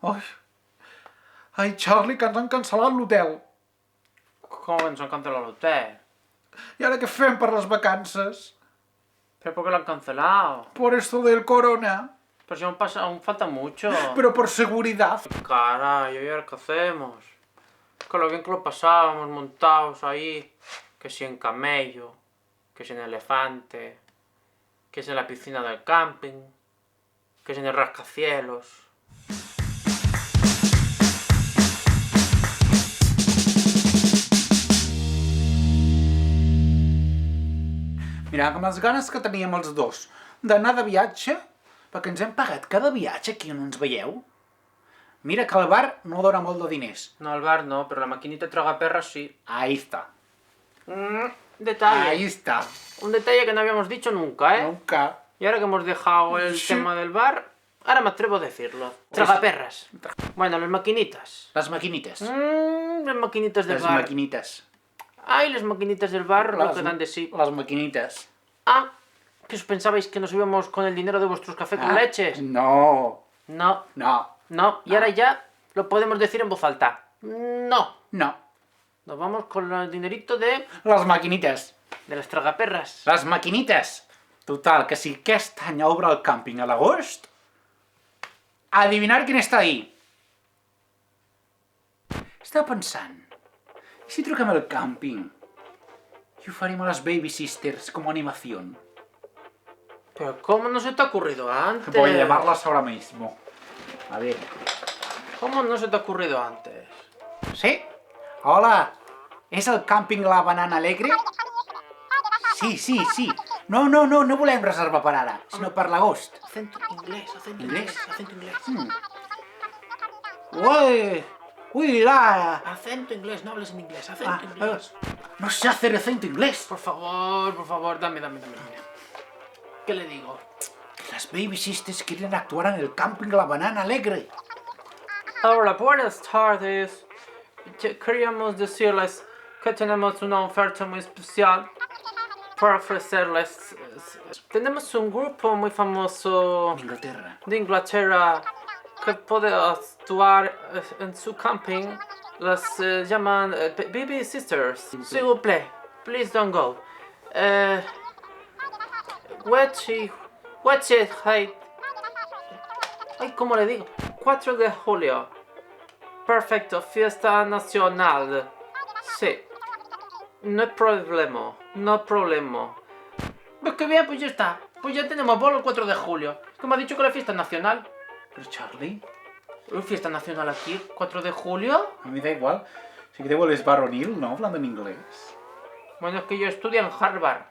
Ai, ai, Charlie, que ens han cancel·lat l'hotel. ¿Cómo que nos han cancelado el hotel? I ara què fem per les vacances? ¿Pero por qué lo han cancelado? Por esto del corona. Pues si aún falta mucho. Pero por seguridad. Caray, ¿y ahora qué hacemos? Con lo bien que lo pasábamos montados ahí, que si en camello, que si en elefante, que si en la piscina del camping, que si en el rascacielos. Mira, amb les ganes que teníem els dos d'anar de viatge, perquè ens hem pagat cada viatge aquí on ens veieu. Mira que el bar no dona molt de diners. No, al bar no, pero la maquinita tragaperras sí. Ahí está. Detalle. Ahí está. Un detalle que no habíamos dicho nunca, ¿eh? Nunca. Y ahora que hemos dejado el Sí. tema del bar, ahora me atrevo a decirlo. Tragaperras. Bueno, las maquinitas. Les maquinites. Las maquinitas del Les bar. maquinites. Ay, las maquinitas del bar lo que dan de sí. Les maquinites. Ah, ¿que os pensabais que nos íbamos con el dinero de vuestros cafés con leches? No. No, No. no. Y ahora ya lo podemos decir en voz alta. No. No. Nos vamos con el dinerito de Les maquinites. las tragaperras. Les maquinites. Total, que si aquest any obre el càmping a l'agost, adivinar quién està ahí. Estava pensant, i si truquem al càmping i ho farem a les Baby Sisters com animació? Pero ¿cómo no se te ha ocurrido antes? Voy a llamarlas ahora mismo. A ver. ¿Cómo no se te ha ocurrido antes? Sí? Hola, és el càmping La Banana Alegre? Sí, sí, sí. No volem reservar per ara, sinó per l'agost. Acento inglés, acento ¿Inglés? inglés, acento inglés. Uy, la... Acento inglés, no hables en inglés, acento Ah, inglés. no sé hacer acento inglés. Por favor, dame. ¿Qué le digo? Las Baby Sisters quieren actuar en el camping La Banana Alegre. Hola, buenas tardes. Queríamos decirles que tenemos una oferta muy especial para ofrecerles. Tenemos un grupo muy famoso Inglaterra. de Inglaterra que puede actuar en su camping. Las llaman Baby Sisters. S'il vous plaît, please don't go. Ay, ¿cómo le digo? 4 de julio. Perfecto, fiesta nacional. Sí. No hay problema. Pues que bien, pues ya está. Pues ya tenemos bolo el 4 de julio. Que me ha dicho que la fiesta nacional. Pero Charlie, ¿Hay fiesta nacional aquí? ¿4 de julio? a mí da igual. Si que te vuelves varonil, ¿no? Hablando en inglés. Bueno, es que yo estudio en Harvard.